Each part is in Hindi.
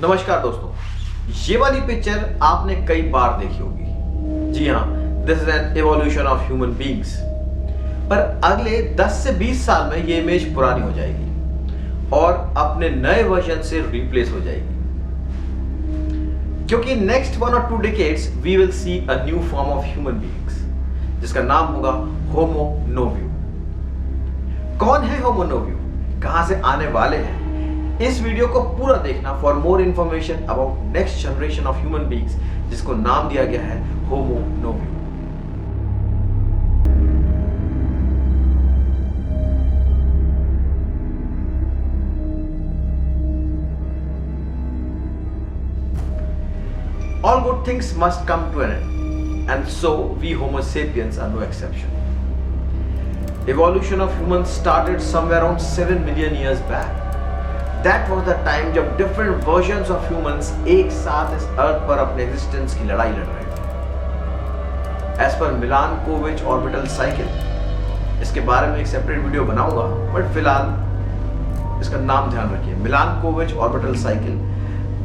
नमस्कार दोस्तों, ये वाली पिक्चर आपने कई बार देखी होगी। जी हाँ, this is an evolution of human beings. पर अगले 10 से 20 साल में ये इमेज पुरानी हो जाएगी और अपने नए वर्जन से रिप्लेस हो जाएगी, क्योंकि next 1 or 2 decades we will see a new form of human beings जिसका नाम होगा होमो नोव्यू। कौन है होमो नोव्यू, कहां से आने वाले हैं, इस वीडियो को पूरा देखना for more information about next generation of human beings जिसको नाम दिया गया है होमो nouveau. All good things must come to an end, and so we Homo sapiens are no exception. Evolution of humans started somewhere around 7 million years back. That was the time जब different versions of humans एक साथ इस अर्थ पर अपने एग्जिस्टेंस की लड़ाई लड़ रहे थे। As per मिलानकोविच ऑर्बिटल साइकिल, इसके बारे में एक सेपरेट वीडियो बनाऊंगा, बट फिलहाल इसका नाम ध्यान रखिए, Milankovitch orbital cycle.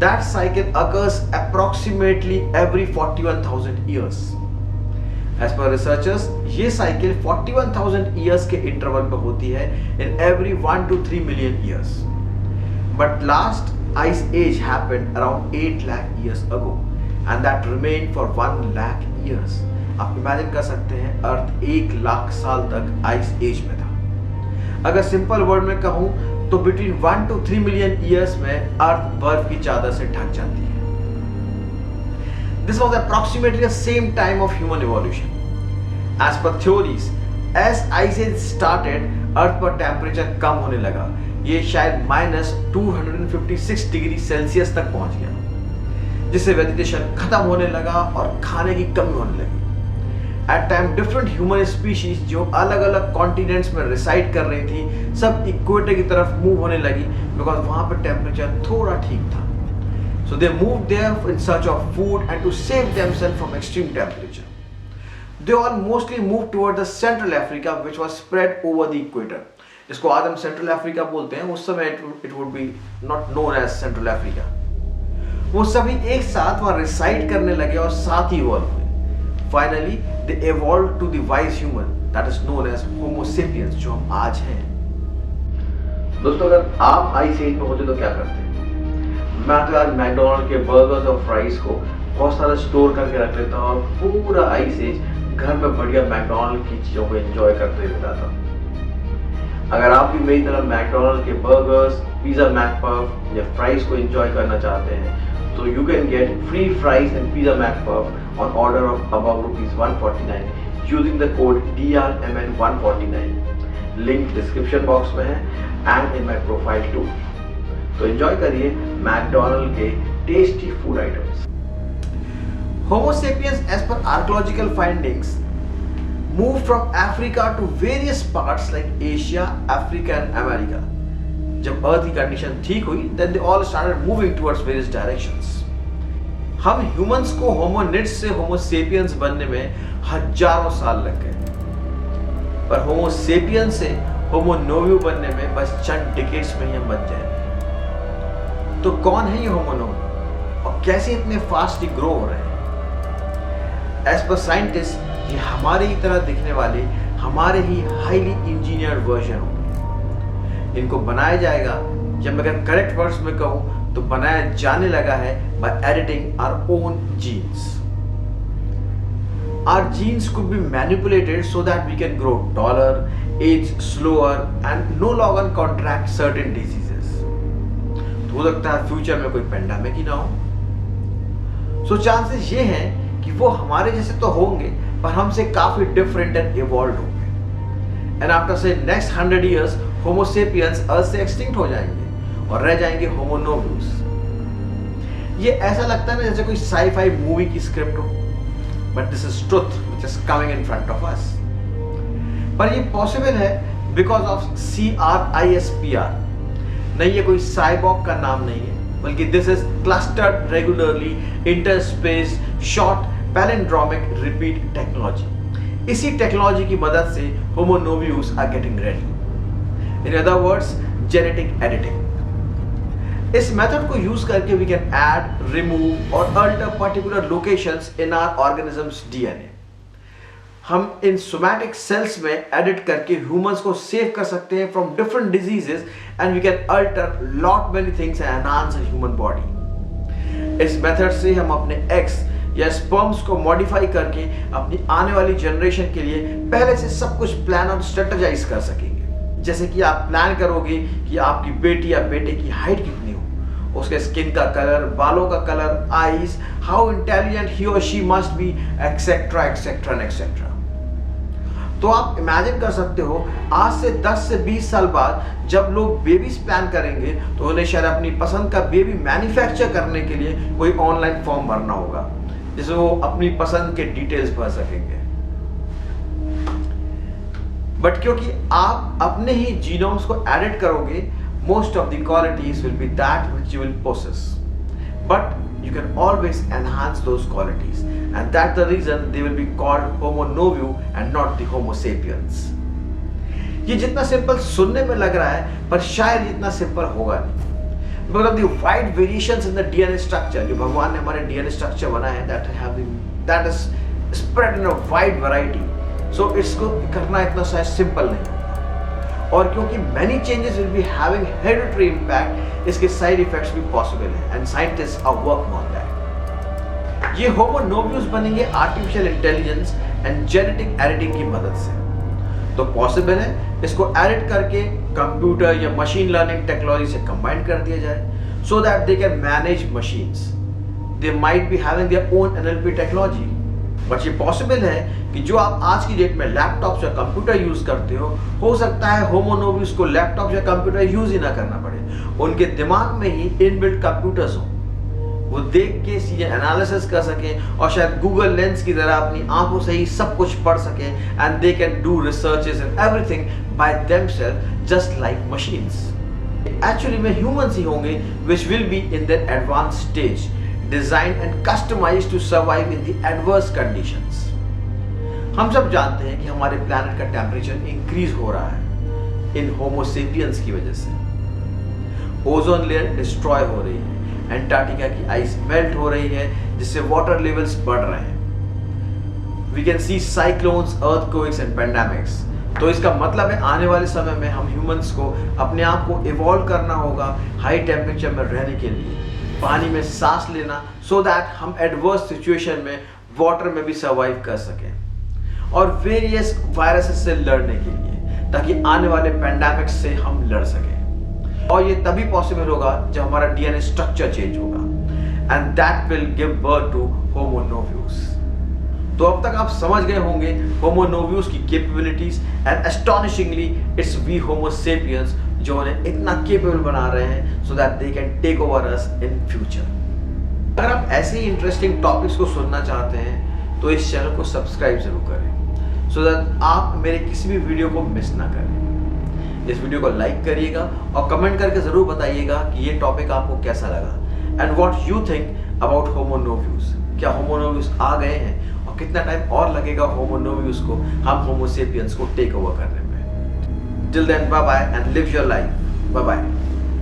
That cycle occurs approximately every 41,000 years. As per researchers, ये साइकिल 41,000 years के इंटरवल पे होती है in every 1 to 3 million years. But last ice age happened around 8 lakh years ago, and that remained for 1 lakh years. आप इमेजिन कर सकते हैं, अर्थ 1 लाख साल तक आइस एज में था। अगर सिंपल वर्ड में कहूं तो बिटवीन 1 to 3 मिलियन ईयर्स में अर्थ बर्फ की चादर से ढक जाती है। This was approximately the same time of human evolution. As per theories, as ice age started, अर्थ पर टेम्परेचर कम होने लगा। ये शायद -256 डिग्री सेल्सियस तक पहुंच गया, जिससे वेजिटेशन खत्म होने लगा और खाने की कमी होने लगी। At time different human species जो अलग अलग कॉन्टिनेंट्स में रिसाइड कर रही थी, सब इक्वेटर की तरफ मूव होने लगी, बिकॉज वहां पर टेम्परेचर थोड़ा ठीक था। So they move there in search of food and to save themselves from extreme temperature. They all mostly move toward the central Africa which was spread over the equator. इसको आज हम सेंट्रल अफ्रीका बोलते हैं, उस समय it would be not known as central Africa. वो सभी एक साथ वहां रिसाइड करने लगे और साथ ही इवॉल्व हुए। Finally they evolved to the wise human that is known as Homo sapiens, जो हम आज हैं। दोस्तों, अगर आप आइस एज में होते तो क्या करते? मैं तो यार मैकडॉनल्ड के बर्गर्स और फ्राइज को बहुत सारा स्टोर करके रख लेता हूँ और पूरा आइस एज घर में बढ़िया मैकडॉनल्ड की चीजों को एंजॉय करते हुए बिताता हूँ। अगर आप भी मेरी तरह मैकडॉनल्ड के बर्गर्स, पिज्जा मैकपफ या फ्राइज को एंजॉय करना चाहते हैं, तो you can get free fries and pizza McPuff on order of about ₹149 using the code DRMN149। Link description box में है and in my profile too. तो एंजॉय करिए मैकडॉनल्ड के tasty food items. Homo sapiens as per archaeological findings moved from Africa to various parts like Asia, Africa and America. जब अर्थ की कंडीशन ठीक हुई, then they all started moving towards various directions. हम ह्यूमंस को होमोनिड्स से होमो सेपियंस बनने में हजारों साल लग गए, पर होमो सेपियंस से होमो नोव्यू बनने में बस चंद डिकेड्स में ही हम बन जाएंगे। तो कौन है ये होमो नोव्यू और कैसे इतने फास्ट ग्रो हो रहे हैं? एज पर साइंटिस्ट, ये हमारे ही तरह दिखने वाले, हमारे ही हाईली इंजीनियर्ड वर्जन होंगे। इनको बनाया जाएगा, या मैं अगर करेक्ट वर्ड्स में कहूं तो बनाया जाने लगा है by editing our own genes. Our genes could be manipulated so that we can grow taller, age slower and no longer contract certain diseases. तो हो सकता है फ्यूचर में कोई पेंडेमिक ही ना हो। सो चांसेस ये हैं कि वो हमारे जैसे तो होंगे, पर हमसे काफी डिफरेंट एंड इवॉल्व होंगे। एंड आफ्टर से नेक्स्ट 100 इयर्स होमो सेपियंस अर्थ से एक्सटिंक्ट हो जाएंगे और रह जाएंगे होमो नोव्यूस। ये ऐसा लगता है ना जैसे कोई साई-फाई मूवी की स्क्रिप्ट हो, but this is truth which is coming in front of us. पर ये पॉसिबल है बिकॉज ऑफ CRISPR। नहीं, ये कोई साइबॉर्ग का नाम नहीं है, बल्कि this is clustered regularly interspaced short palindromic repeat technology. इसी टेक्नोलॉजी की मदद से Homo novus are getting ready. In other words, genetic editing. इस मेथड को यूज करके वी कैन ऐड, रिमूव और alter particular locations in our organisms DNA. हम इन सोमैटिक सेल्स में एडिट करके ह्यूमंस को सेव कर सकते हैं from different diseases and we can alter lot many things and enhance the human body. इस मेथड से हम अपने एग्स या स्पर्म्स को मॉडिफाई करके अपनी आने वाली जनरेशन के लिए पहले से सब कुछ प्लान और स्ट्रेटेजाइज कर सकेंगे। जैसे कि आप प्लान करोगे कि आपकी बेटी या बेटे की हाइट कितनी हो, उसके स्किन का कलर, बालों का colour, eyes, how intelligent he और she must be, etcetera etcetera and etcetera. तो आप इमेजिन कर सकते हो आज से 10 से 20 साल बाद जब लोग बेबीज प्लान करेंगे तो उन्हें शायद अपनी पसंद का बेबी मैन्युफैक्चर करने के लिए कोई ऑनलाइन फॉर्म भरना होगा जिसमें वो अपनी पसंद के डिटेल्स भर सकेंगे। बट क्योंकि आप अपने ही जीनोम्स को एडिट करोगे, most of the qualities will be that which you will possess, but you can always enhance those qualities, and that's the reason they will be called Homo novus and not the Homo sapiens. ये जितना सिंपल सुनने में लग रहा है पर शायद इतना सिंपल होगा नहीं, because of the wide variations in the DNA structure। जो भगवान ने हमारे DNA structure बनाया है that is spread in a wide variety, so इसको करना इतना शायद सिंपल नहीं। और क्योंकि many changes will be having hereditary impact, इसके साइड इफेक्ट्स भी पॉसिबल हैं and scientist are working on that. ये होमो नोव्यूस बनेंगे artificial intelligence and genetic editing की मदद से। तो पॉसिबल है इसको एडिट करके कंप्यूटर या मशीन लर्निंग टेक्नोलॉजी से कंबाइन कर दिया जाए सो that they can manage machines. They might be having their own NLP technology, but ये पॉसिबल है कि जो आप आज की डेट में लैपटॉप या कंप्यूटर यूज करते हो सकता है होमो नोव्यूस को लैपटॉप या कंप्यूटर यूज ही ना करना पड़े, उनके दिमाग में ही इनबिल्ट कंप्यूटर्स हो, वो देख के सीधे एनालिसिस कर सकें और शायद गूगल लेंस की तरह अपनी आंखों से ही सब कुछ पढ़ सकें and they can do researches and everything by themselves just like machines. Actually में ह्यूमंस ही होंगे which will be in their advanced stage, designed and customized to survive in the adverse conditions। हम सब जानते हैं कि हमारे प्लैनेट का टेम्परेचर इंक्रीज हो रहा है इन होमो सेपियंस की वजह से। ओजोन लेयर डिस्ट्रॉय हो रही है, एंटार्क्टिका की आइस मेल्ट हो रही है जिससे वाटर लेवल्स बढ़ रहे हैं। We can see cyclones, earthquakes and pandemics. तो इसका मतलब है आने वाले समय में हम ह्यूमंस को अपने आप को इवॉल्व करना होगा हाई टेम्परेचर में रहने के लिए, पानी में सांस लेना सो दैट हम एडवर्स सिचुएशन में वाटर में भी सर्वाइव कर सकें, और वेरियस वायरसेस से लड़ने के लिए ताकि आने वाले पेंडेमिक्स से हम लड़ सकें। और ये तभी पॉसिबल होगा जब हमारा डीएनए स्ट्रक्चर चेंज होगा and that will give birth to Homo novus. तो अब तक आप समझ गए होंगे होमो नोव्यूस की capabilities and astonishingly it's we Homo sapiens जो उन्हें इतना केपेबल बना रहे हैं so that they can take over us in future. अगर आप ऐसे ही इंटरेस्टिंग टॉपिक्स को सुनना चाहते हैं तो इस चैनल को सब्सक्राइब जरूर करें सो दैट आप मेरे किसी भी वीडियो को मिस ना करें। इस वीडियो को लाइक करिएगा और कमेंट करके जरूर बताइएगा कि ये टॉपिक आपको कैसा लगा and what you think about Homo novus. क्या होमो नोव्यूस आ गए हैं और कितना टाइम और लगेगा होमो नोव्यूस को हम होमो सेपियंस को टेक ओवर करने में। Till then bye bye and live your life. Bye bye.